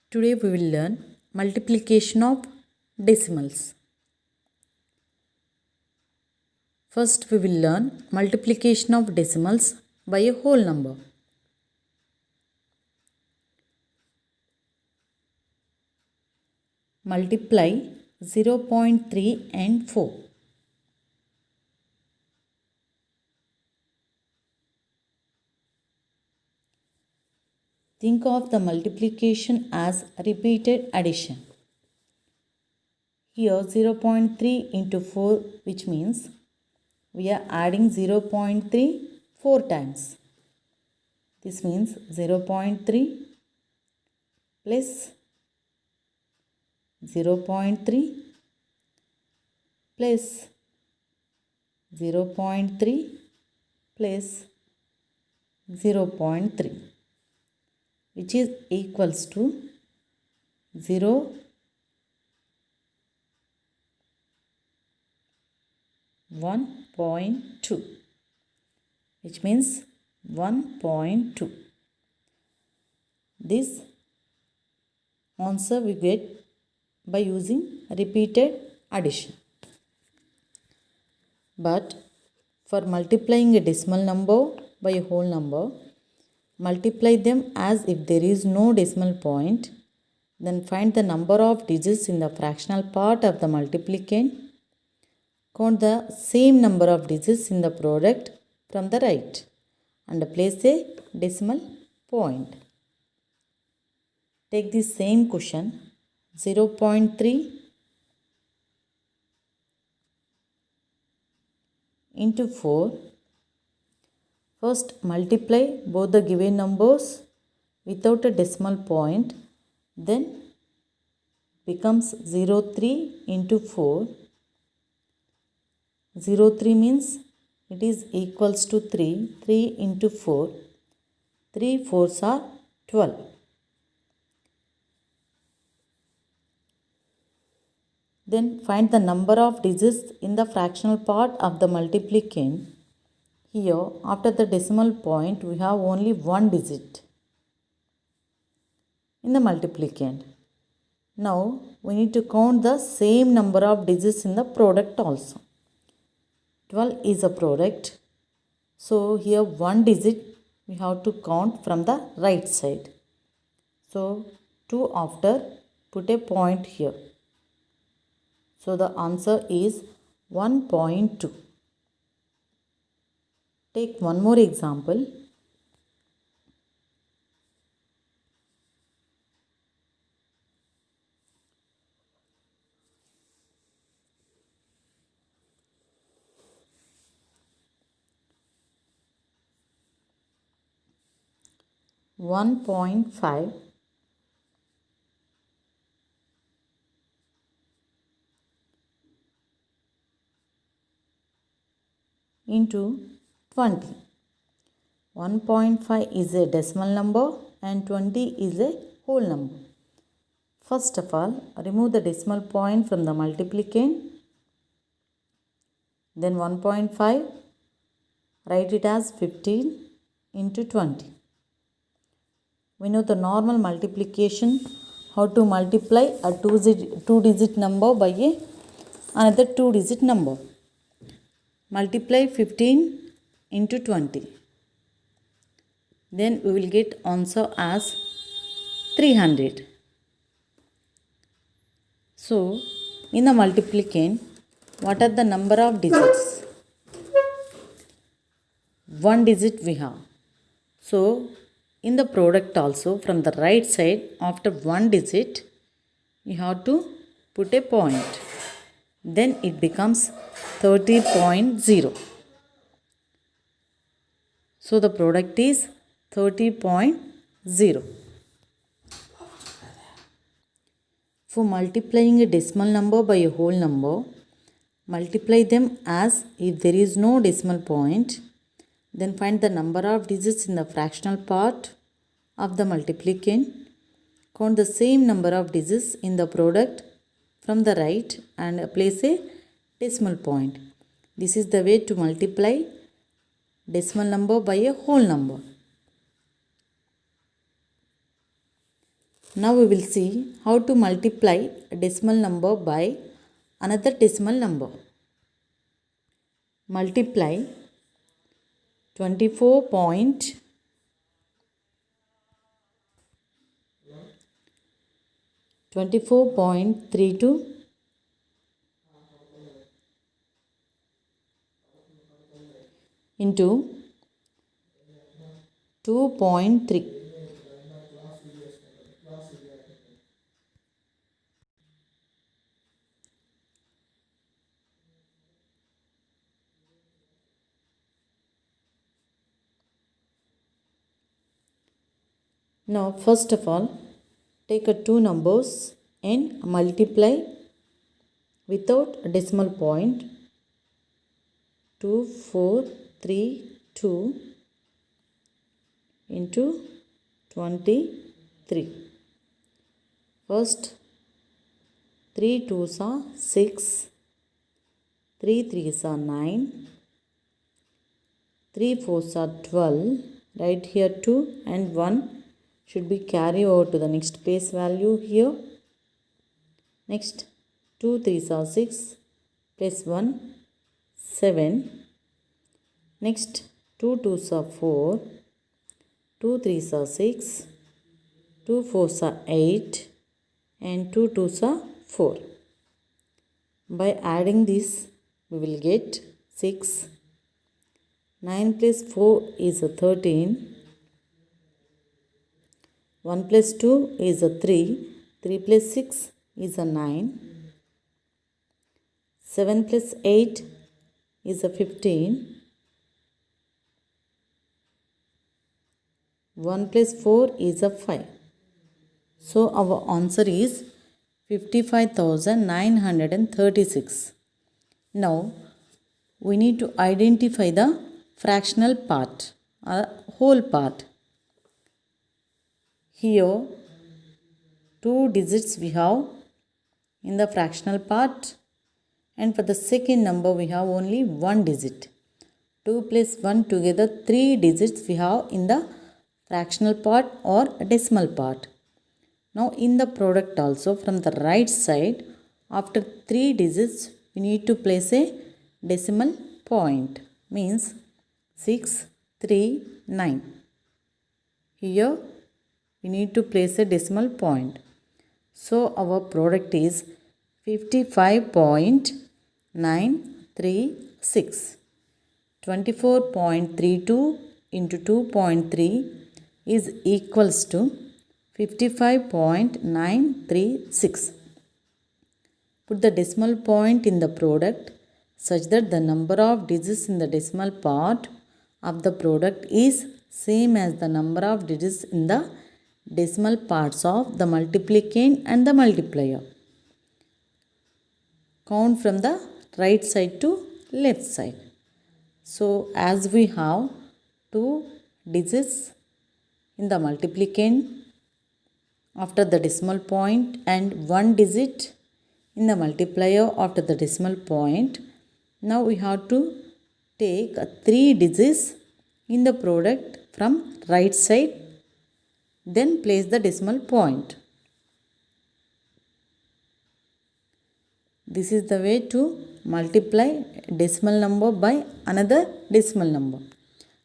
Today we will learn multiplication of decimals. First we will learn multiplication of decimals by a whole number. Multiply 0.3 and 4. Think of the multiplication as repeated addition. Here 0.3 into 4, which means we are adding 0.3 4 times. This means 0.3 plus 0.3 plus 0.3 plus 0.3, which is equals to 0 1.2, which means 1.2. This answer we get by using repeated addition. But for multiplying a decimal number by a whole number, multiply them as if there is no decimal point. Then find the number of digits in the fractional part of the multiplicand. Count the same number of digits in the product from the right and place a decimal point. Take the same question 0.3 into 4. First multiply both the given numbers without a decimal point, then becomes 0.3 into 4. 0.3 means it is equals to 3. 3 into 4. 3 4s are 12. Then find the number of digits in the fractional part of the multiplicand. Here, after the decimal point, we have only one digit in the multiplicand. Now, we need to count the same number of digits in the product also. 12 is a product. So, here one digit we have to count from the right side. So, 2 after, put a point here. So, the answer is 1.2. Take one more example. (1.5) into 20. 1.5 is a decimal number and 20 is a whole number. First of all, remove the decimal point from the multiplicand. Then 1.5, write it as 15 into 20. We know the normal multiplication, how to multiply a two-digit number by another two-digit number. Multiply 15 into 20. Then we will get answer as 300. So, in the multiplicand, what are the number of digits? One digit we have. So, in the product also, from the right side, after one digit, you have to put a point. Then it becomes 30.0. So, the product is 30.0. For multiplying a decimal number by a whole number, multiply them as if there is no decimal point. Then find the number of digits in the fractional part of the multiplicand. Count the same number of digits in the product from the right and place a decimal point. This is the way to multiply decimal number by a whole number. Now we will see how to multiply a decimal number by another decimal number. Multiply 24.32 into 2.3. Now first of all, take two numbers and multiply without a decimal point. 2432 into 23. First 3 2s are 6, 3 3s are 9, 3 4s are 12. Right here 2 and 1 should be carried over to the next place value here. Next 2 3s are 6 plus 1 7. Next 2 2s are 4, 2 3s are 6, 2 4s are 8 and 2 2s are 4. By adding this we will get 6. 9 plus 4 is a 13. 1 plus 2 is a 3. 3 plus 6 is a 9. 7 plus 8 is a 15. 1 plus 4 is a 5. So our answer is 55,936. Now we need to identify the fractional part or whole part. Here 2 digits we have in the fractional part, and for the second number we have only 1 digit. 2 plus 1 together 3 digits we have in the fractional part or decimal part. Now in the product also, from the right side, after 3 digits we need to place a decimal point, means 639. Here we need to place a decimal point. So our product is 55.936. 24.32 into 2.3 is equals to 55.936. Put the decimal point in the product such that the number of digits in the decimal part of the product is same as the number of digits in the decimal parts of the multiplicand and the multiplier. Count from the right side to left side. So as we have 2 digits in the multiplicand after the decimal point and 1 digit in the multiplier after the decimal point, now we have to take 3 digits in the product from right side, then place the decimal point. This is the way to multiply decimal number by another decimal number.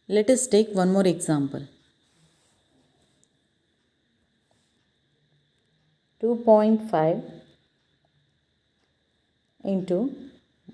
Let us take one more example. 2.5 into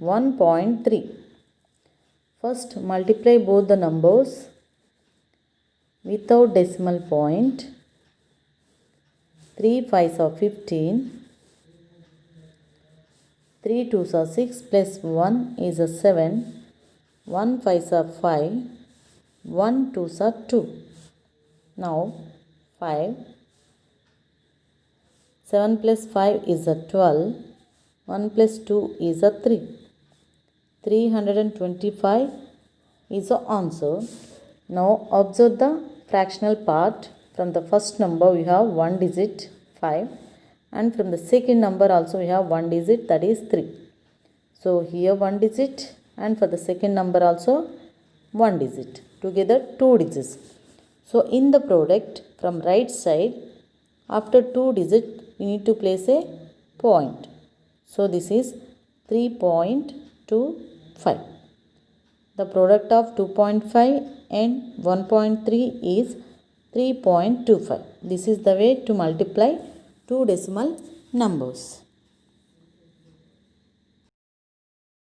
1.3. First multiply both the numbers without decimal point. 3 5s are 15. 3 2s are 6 plus 1 is a 7. 1 5s are 5. 1 2s are 2. Now 5. 7 plus 5 is a 12. 1 plus 2 is a 3. 325 is the answer. Now observe the fractional part. From the first number we have 1 digit 5, and from the second number also we have 1 digit, that is 3. So here 1 digit, and for the second number also 1 digit, together 2 digits. So in the product from right side After 2 digits, you need to place a point. So this is 3.25. The product of 2.5 and 1.3 is 3.25. This is the way to multiply two decimal numbers.